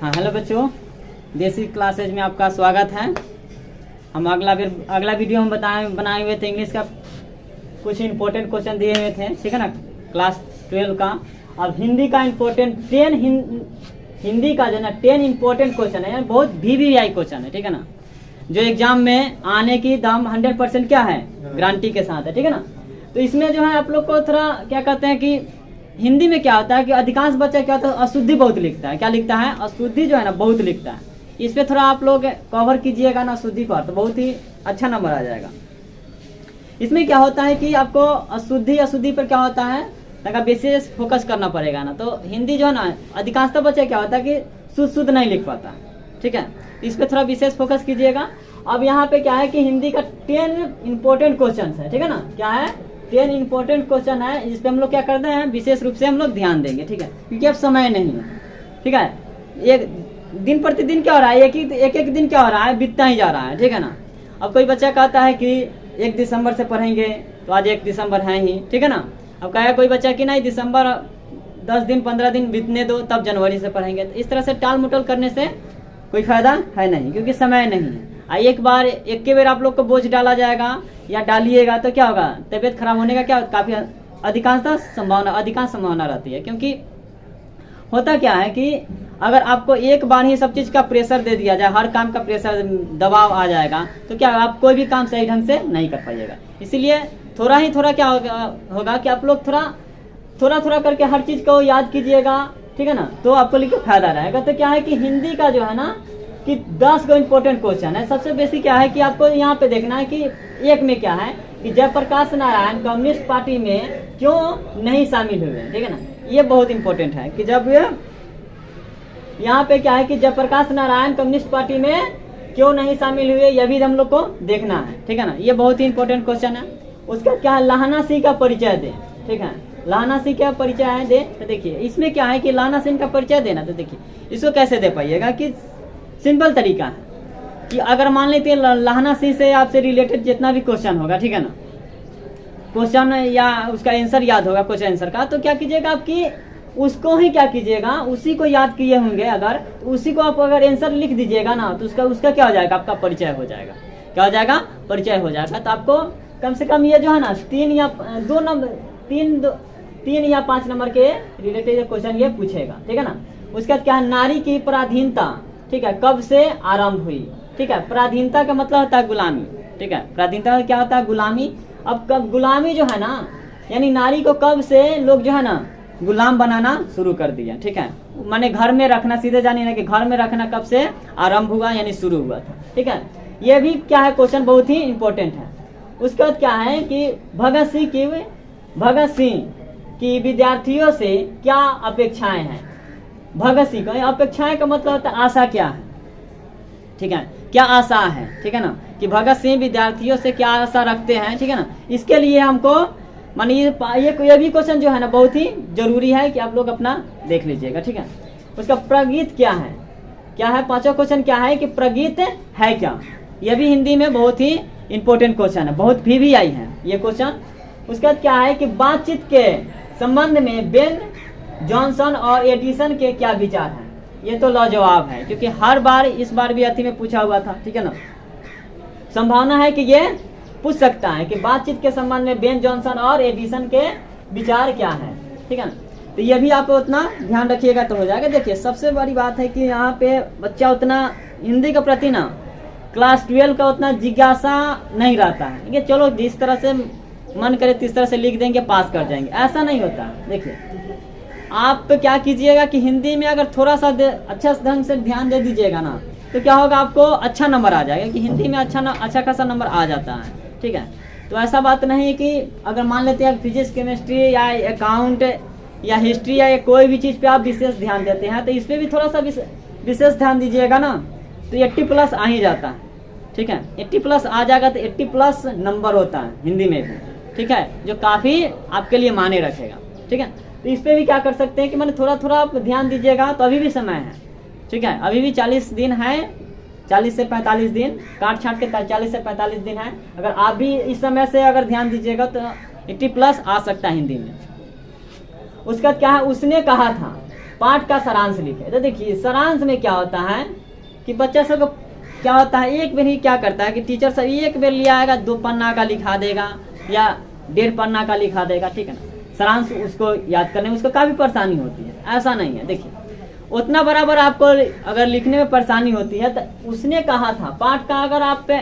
हाँ हेलो बच्चों, देसी क्लासेज में आपका स्वागत है। हम अगला वीडियो हम बनाए हुए थे इंग्लिश का, कुछ इंपॉर्टेंट क्वेश्चन दिए हुए थे, ठीक है ना, क्लास 12 का। अब हिंदी का इंपॉर्टेंट 10 हिंदी का जो है ना 10 इंपॉर्टेंट क्वेश्चन है, बहुत VVI क्वेश्चन है, ठीक है ना, जो एग्जाम में आने की दम 100% क्या है, गारंटी के साथ है, ठीक है ना। तो इसमें जो है आप लोग को थोड़ा क्या कहते हैं कि हिंदी में क्या होता है कि अधिकांश बच्चा क्या होता है, अशुद्धि बहुत लिखता है। क्या लिखता है? अशुद्धि जो है ना बहुत लिखता है। इस पे थोड़ा आप लोग कवर कीजिएगा ना अशुद्धि पर, तो बहुत ही अच्छा नंबर आ जाएगा। इसमें क्या होता है कि आपको अशुद्धि पर क्या होता है, विशेष फोकस करना पड़ेगा ना। तो हिंदी जो है ना अधिकांशतः बच्चे क्या होता है कि शुद्ध नहीं लिख पाता, ठीक है। इस पे थोड़ा विशेष फोकस कीजिएगा। अब यहाँ पे क्या है कि हिंदी का 10 इंपॉर्टेंट क्वेश्चन है, ठीक है ना। क्या है? 10 इंपॉर्टेंट क्वेश्चन है, जिस पे हम लोग क्या करते हैं, विशेष रूप से हम लोग ध्यान देंगे, ठीक है, क्योंकि अब समय नहीं है, ठीक है। एक दिन प्रतिदिन क्या हो रहा है, एक दिन क्या हो रहा है, बीतता ही जा रहा है, ठीक है ना। अब कोई बच्चा कहता है कि 1 दिसंबर से पढ़ेंगे, तो आज 1 दिसंबर है ही, ठीक है ना। अब कहा कोई बच्चा कि नहीं, दिसंबर 10 दिन 15 दिन बीतने दो, तब जनवरी से पढ़ेंगे। तो इस तरह से टाल मटोल करने से कोई फायदा है नहीं, क्योंकि समय नहीं है। एक के बार आप लोग को बोझ डाला जाएगा या डालिएगा तो क्या होगा, तबीयत खराब होने का क्या काफी अधिकांश संभावना रहती है। क्योंकि होता क्या है कि अगर आपको एक बार ही सब चीज का प्रेशर दे दिया जाए, हर काम का प्रेशर दबाव आ जाएगा, तो क्या आप कोई भी काम सही ढंग से नहीं कर पाइएगा। इसीलिए थोड़ा क्या होगा कि आप लोग थोड़ा करके हर चीज को याद कीजिएगा, ठीक है ना, तो आपको लिखे फायदा रहेगा। तो क्या है कि हिंदी का जो है ना कि 10 को इम्पोर्टेंट क्वेश्चन है। सबसे बेसी क्या है कि आपको यहाँ पे देखना है कि एक में क्या है कि जयप्रकाश नारायण कम्युनिस्ट पार्टी में क्यों नहीं शामिल हुए, ठीक है ना। ये बहुत इंपॉर्टेंट है कि जब यहाँ पे क्या है कि जयप्रकाश नारायण कम्युनिस्ट पार्टी में क्यों नहीं शामिल हुए, यह भी हम लोग को देखना है, ठीक है ना। ये बहुत ही इंपॉर्टेंट क्वेश्चन है। उसका क्या है, लहाना सिंह का परिचय दे, ठीक है, लहाना सिंह का परिचय है दे। तो देखिए इसमें क्या है कि लहाना सिंह का परिचय देना, तो देखिए इसको कैसे दे पाइएगा कि सिंपल तरीका है कि अगर मान लेते हैं लहाना सिंह से आपसे रिलेटेड जितना भी क्वेश्चन होगा, ठीक है ना, क्वेश्चन या उसका आंसर याद होगा क्वेश्चन आंसर का, तो क्या कीजिएगा आपकी उसको ही क्या कीजिएगा, उसी को याद किए होंगे अगर, उसी को आप अगर आंसर लिख दीजिएगा ना, तो उसका क्या हो जाएगा, आपका परिचय हो जाएगा। क्या हो जाएगा? परिचय हो जाएगा। तो आपको कम से कम ये जो है ना 3 या 5 नंबर के रिलेटेड क्वेश्चन ये पूछेगा, ठीक है ना। उसके बाद क्या है, नारी की पराधीनता, ठीक है, कब से आरंभ हुई, ठीक है। पराधीनता का मतलब होता है गुलामी, ठीक है। पराधीनता क्या होता है? गुलामी। अब कब गुलामी जो है ना, यानी नारी को कब से लोग जो है ना गुलाम बनाना शुरू कर दिया, ठीक है। माने घर में रखना, सीधे जानिए ना कि घर में रखना कब से आरंभ हुआ, यानी शुरू हुआ था, ठीक है। ये भी क्या है क्वेश्चन बहुत ही इंपॉर्टेंट है। उसके बाद क्या है कि भगत सिंह की विद्यार्थियों से क्या अपेक्षाएं हैं। भगत सिंह का अपेक्षाएं का मतलब होता है आशा क्या है, ठीक है, क्या आशा है, ठीक है ना, कि भगत सिंह विद्यार्थियों से क्या आशा रखते हैं, ठीक है ना। इसके लिए हमको माने ये भी क्वेश्चन जो है ना बहुत ही जरूरी है कि आप लोग अपना देख लीजिएगा, ठीक है। उसका प्रगीत क्या है, 5वां क्वेश्चन क्या है कि प्रगीत है क्या। यह भी हिंदी में बहुत ही इंपॉर्टेंट क्वेश्चन है, बहुत VVI है ये क्वेश्चन। उसके बाद क्या है कि बातचीत के संबंध में बेन जॉनसन और एडिसन के क्या विचार हैं। ये तो लाजवाब है, क्योंकि हर बार इस बार भी अति में पूछा हुआ था, ठीक है ना। संभावना है कि ये पूछ सकता है कि बातचीत के संबंध में बेन जॉनसन और एडिसन के विचार क्या है, ठीक है ना। तो ये भी आप उतना ध्यान रखिएगा तो हो जाएगा। देखिए सबसे बड़ी बात है कि यहाँ पे बच्चा उतना हिंदी के प्रति ना क्लास 12 का उतना जिज्ञासा नहीं रहता है, ठीक है। चलो जिस तरह से मन करे तिस तरह से लिख देंगे, पास कर जाएंगे, ऐसा नहीं होता। देखिए आप क्या कीजिएगा कि हिंदी में अगर थोड़ा सा अच्छा ढंग से ध्यान दे दीजिएगा ना, तो क्या होगा, आपको अच्छा नंबर आ जाएगा। कि हिंदी में अच्छा खासा नंबर आ जाता है, ठीक है। तो ऐसा बात नहीं है कि अगर मान लेते हैं फिजिक्स केमिस्ट्री या अकाउंट या हिस्ट्री या कोई भी चीज़ पे आप विशेष ध्यान देते हैं, तो इस पर भी थोड़ा सा विशेष ध्यान दीजिएगा ना, तो 80+ आ ही जाता है, ठीक है। 80+ आ जाएगा तो 80+ नंबर होता है हिंदी में भी, ठीक है, जो काफ़ी आपके लिए माने रखेगा, ठीक है। तो इस पे भी क्या कर सकते हैं कि मैंने थोड़ा आप ध्यान दीजिएगा, तो अभी भी समय है, ठीक है। अभी भी 40 दिन है, 40 से 45 दिन काट छाट के 40 से 45 दिन है। अगर आप भी इस समय से अगर ध्यान दीजिएगा तो 80+ आ सकता है हिंदी में। उसका क्या है, उसने कहा था पाठ का सारांश लिखे। तो देखिए सारांश में क्या होता है कि बच्चा सब क्या होता है, एक बार ही क्या करता है कि टीचर सब एक बार ले आएगा, 2 पन्ना का लिखा देगा या 1.5 पन्ना का लिखा देगा, ठीक है ना। सारांश उसको याद करने में उसको काफ़ी परेशानी होती है। ऐसा नहीं है, देखिए उतना बराबर आपको अगर लिखने में परेशानी होती है तो उसने कहा था पाठ का अगर आप पे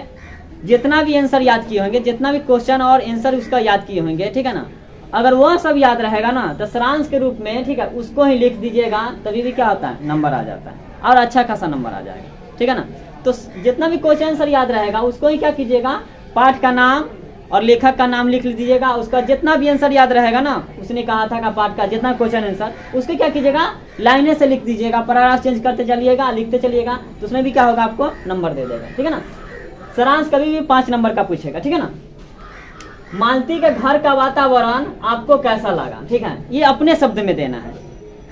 जितना भी आंसर याद किए होंगे, जितना भी क्वेश्चन और आंसर उसका याद किए होंगे, ठीक है ना, अगर वह सब याद रहेगा ना तो सारांश के रूप में, ठीक है, उसको ही लिख दीजिएगा, तभी भी क्या होता है, नंबर आ जाता है और अच्छा खासा नंबर आ जाएगा, ठीक है ना। तो जितना भी क्वेश्चन आंसर याद रहेगा उसको ही क्या कीजिएगा, पाठ का नाम और लेखक का नाम लिख दीजिएगा। उसका जितना भी आंसर याद रहेगा ना, उसने कहा था का पाठ का जितना क्वेश्चन आंसर, उसको क्या कीजिएगा, लाइनें से लिख दीजिएगा, पैराग्राफ चेंज करते चलिएगा, लिखते चलिएगा, तो उसमें भी क्या होगा, आपको नंबर दे देगा, ठीक है ना। सारांश कभी भी 5 नंबर का पूछेगा, ठीक है ना। मालती के घर का वातावरण आपको कैसा लगा, ठीक है, ये अपने शब्द में देना है।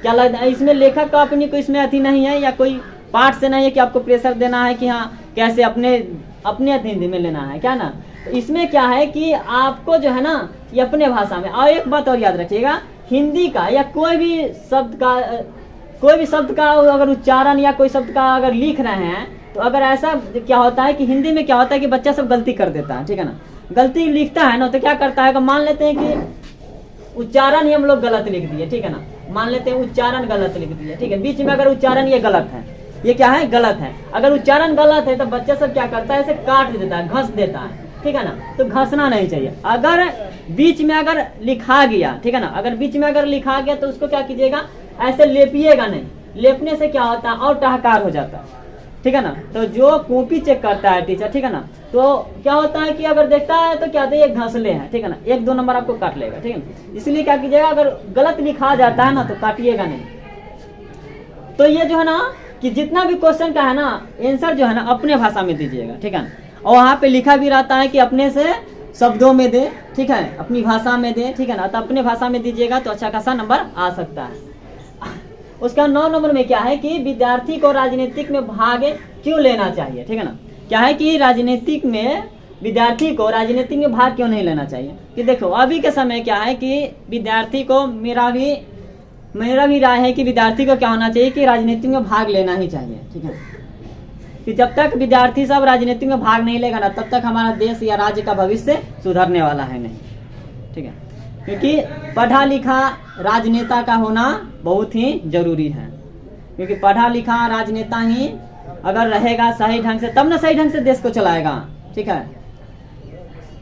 क्या लगता है इसमें लेखक का अपनी कोई इसमें अति नहीं है या कोई पाठ से नहीं है कि आपको प्रेशर देना है कि हाँ कैसे अपने हिंदी में लेना है, क्या ना। तो इसमें क्या है कि आपको जो है ना ये अपने भाषा में। और एक बात और याद रखिएगा, हिंदी का या कोई भी शब्द का अगर उच्चारण या कोई शब्द का अगर लिख रहे हैं तो अगर ऐसा क्या होता है कि हिंदी में क्या होता है कि बच्चा सब गलती कर देता है, ठीक है ना। गलती लिखता है ना तो क्या करता है, मान लेते हैं कि उच्चारण ही हम लोग गलत लिख दिए, ठीक है ना, मान लेते हैं उच्चारण गलत लिख दिए, ठीक है, बीच में अगर उच्चारण ये गलत है, ये क्या है, गलत है। अगर उच्चारण गलत है तो बच्चा सब क्या करता है, इसे काट देता है, घस देता है, ठीक है ना। तो घसना नहीं चाहिए। अगर बीच में अगर लिखा गया, ठीक है ना, अगर बीच में अगर लिखा गया तो उसको क्या कीजिएगा, ऐसे लेपिएगा नहीं। लेपने से क्या होता है, और टहकार हो जाता है, ठीक है ना। तो जो कॉपी चेक करता है टीचर, ठीक है ना, तो क्या होता है कि अगर देखता है तो क्या होता है, ये घसले हैं, ठीक है ना, 1-2 नंबर आपको काट लेगा, ठीक है ना। इसलिए क्या कीजिएगा, अगर गलत लिखा जाता है ना तो काटिएगा नहीं। तो ये जो है ना कि जितना भी क्वेश्चन का है ना आंसर जो है ना अपने भाषा में दीजिएगा, ठीक है ना। और वहाँ पे लिखा भी रहता है कि अपने से शब्दों में दे, ठीक है, अपनी भाषा में दे, ठीक है ना। तो अपने भाषा में दीजिएगा तो अच्छा खासा नंबर आ सकता है। उसका 9 नंबर में क्या है कि विद्यार्थी को राजनीतिक में भाग क्यों लेना चाहिए, ठीक है ना। क्या है कि राजनीतिक में विद्यार्थी को राजनीतिक में भाग क्यों नहीं लेना चाहिए। कि देखो अभी के समय क्या है कि विद्यार्थी को मेरा भी राय है कि विद्यार्थी को क्या होना चाहिए कि राजनीति में भाग लेना ही चाहिए, ठीक है। कि जब तक विद्यार्थी सब राजनीति में भाग नहीं लेगा ना तब तक हमारा देश या राज्य का भविष्य सुधरने वाला है नहीं, ठीक है। क्योंकि पढ़ा लिखा राजनेता का होना बहुत ही जरूरी है। क्योंकि पढ़ा लिखा राजनेता ही अगर रहेगा सही ढंग से, तब ना सही ढंग से देश को चलाएगा, ठीक है।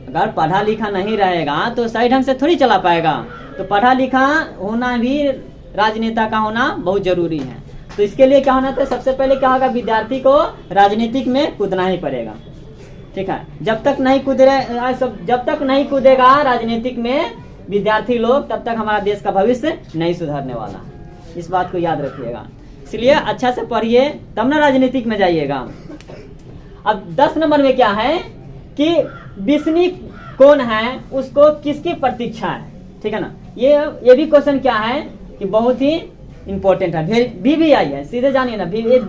अगर पढ़ा लिखा नहीं रहेगा तो सही ढंग से थोड़ी चला पाएगा। तो पढ़ा लिखा होना भी, राजनेता का होना बहुत जरूरी है। तो इसके लिए क्या होना था, सबसे पहले क्या होगा, विद्यार्थी को राजनीतिक में कूदना ही पड़ेगा, ठीक है। जब तक नहीं कूदेगा राजनीतिक में विद्यार्थी लोग, तब तक हमारा देश का भविष्य नहीं सुधरने वाला। इस बात को याद रखिएगा। इसलिए अच्छा से पढ़िए तब ना राजनीतिक में जाइएगा। अब 10 नंबर में क्या है कि विष्णु कौन है, उसको किसकी प्रतीक्षा है, ठीक है ना। ये भी क्वेश्चन क्या है कि बहुत ही इंपॉर्टेंट है, VVI है, सीधे जानिए ना,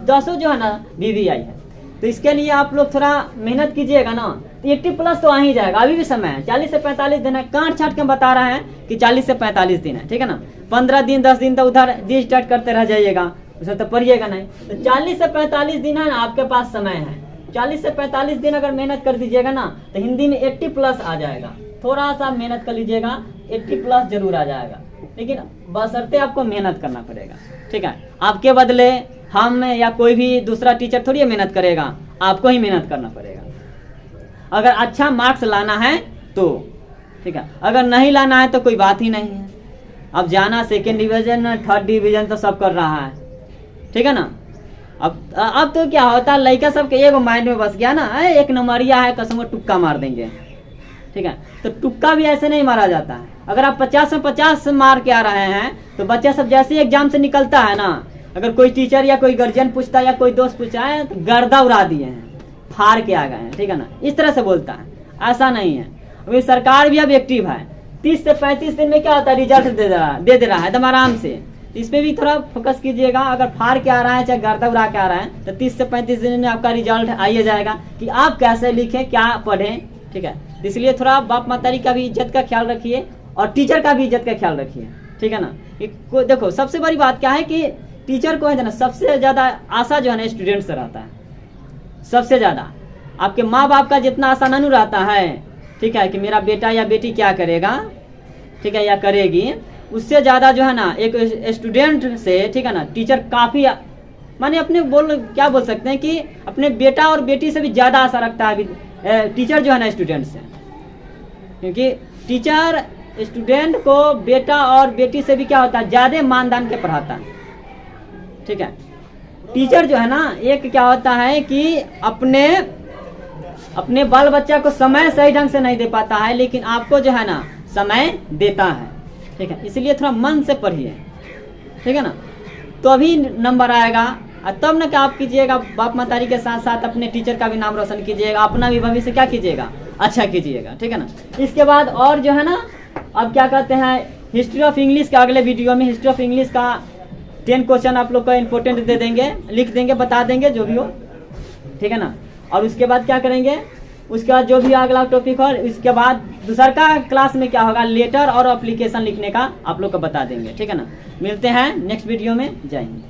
10 जो है ना VVI है। तो इसके लिए आप लोग थोड़ा मेहनत कीजिएगा ना, तो 80+ तो आ ही जाएगा। अभी भी समय है, 40 से 45 दिन है। काट छाट के बता रहा है कि 40 से 45 दिन है, ठीक है ना। 15 दिन 10 दिन तो उधर स्टार्ट करते रह जाइएगा, उसे तो पढ़िएगा नहीं। तो 40 से 45 दिन है ना आपके पास समय है। 40 से 45 दिन अगर मेहनत कर दीजिएगा ना तो हिंदी में 80+ आ जाएगा। थोड़ा सा मेहनत कर लीजिएगा, 80+ जरूर आ जाएगा, लेकिन बशर्ते आपको मेहनत करना पड़ेगा, ठीक है। आपके बदले हम या कोई भी दूसरा टीचर थोड़ी मेहनत करेगा, आपको ही मेहनत करना पड़ेगा। अगर अच्छा मार्क्स लाना है तो, ठीक है, अगर नहीं लाना है तो कोई बात ही नहीं है। अब जाना 2nd डिवीजन 3rd डिवीजन तो सब कर रहा है, ठीक है ना। अब तो क्या होता है, लड़का सबके एगो माइंड में बस गया ना, 1 नंबरिया है, कसम टुक्का मार देंगे, ठीक है। तो टुक्का भी ऐसे नहीं मारा जाता है। अगर आप 50 में 50 मार के आ रहे हैं तो बच्चा सब जैसे ही एग्जाम से निकलता है ना, अगर कोई टीचर या कोई गार्जियन पूछता है या कोई दोस्त पूछा है तो गर्दा उड़ा दिए हैं, फाड़ के आ गए हैं, ठीक है ना, इस तरह से बोलता है। ऐसा नहीं है। अभी सरकार भी अब एक्टिव है, 30 से 35 दिन में क्या होता है, रिजल्ट दे दे रहा है एकदम आराम से। इस पे भी थोड़ा फोकस कीजिएगा। अगर फाड़ के आ रहा है चाहे गर्दा उड़ा के आ रहा है तो 30 से 35 दिन में आपका रिजल्ट आइए जाएगा कि आप कैसे लिखें, क्या पढ़ें, ठीक है। इसलिए थोड़ा बाप मातारी का भी इज्जत का ख्याल रखिए और टीचर का भी इज्जत का ख्याल रखिए, ठीक है ना। देखो सबसे बड़ी बात क्या है कि टीचर को है ना सबसे ज़्यादा आशा जो है ना स्टूडेंट से रहता है, सबसे ज़्यादा। आपके माँ बाप का जितना आशा नहीं रहता है, ठीक है, कि मेरा बेटा या बेटी क्या करेगा, ठीक है, या करेगी, उससे ज़्यादा जो है ना एक स्टूडेंट से, ठीक है ना, टीचर काफ़ी माने अपने क्या बोल सकते हैं कि अपने बेटा और बेटी से भी ज़्यादा आशा रखता है टीचर जो है ना स्टूडेंट से, क्योंकि टीचर स्टूडेंट को बेटा और बेटी से भी क्या होता है ज़्यादा मानदान के पढ़ाता है, ठीक है। टीचर जो है ना एक क्या होता है कि अपने बाल बच्चा को समय सही ढंग से नहीं दे पाता है, लेकिन आपको जो है ना समय देता है, ठीक है। इसलिए थोड़ा मन से पढ़िए, ठीक है ना, तो अभी नंबर आएगा। और तब ना क्या आप कीजिएगा, बाप मातारी के साथ साथ अपने टीचर का भी नाम रोशन कीजिएगा, अपना भी भविष्य क्या कीजिएगा, अच्छा कीजिएगा, ठीक है ना। इसके बाद और जो है ना अब क्या कहते हैं, हिस्ट्री ऑफ इंग्लिश का अगले वीडियो में हिस्ट्री ऑफ इंग्लिश का 10 क्वेश्चन आप लोग को इम्पोर्टेंट दे देंगे, लिख देंगे, बता देंगे जो भी हो, ठीक है ना। और उसके बाद क्या करेंगे, उसके बाद जो भी अगला टॉपिक हो, इसके बाद दूसरा का क्लास में क्या होगा, लेटर और एप्लीकेशन लिखने का आप लोग को बता देंगे, ठीक है ना। मिलते हैं नेक्स्ट वीडियो में, जय हिंद।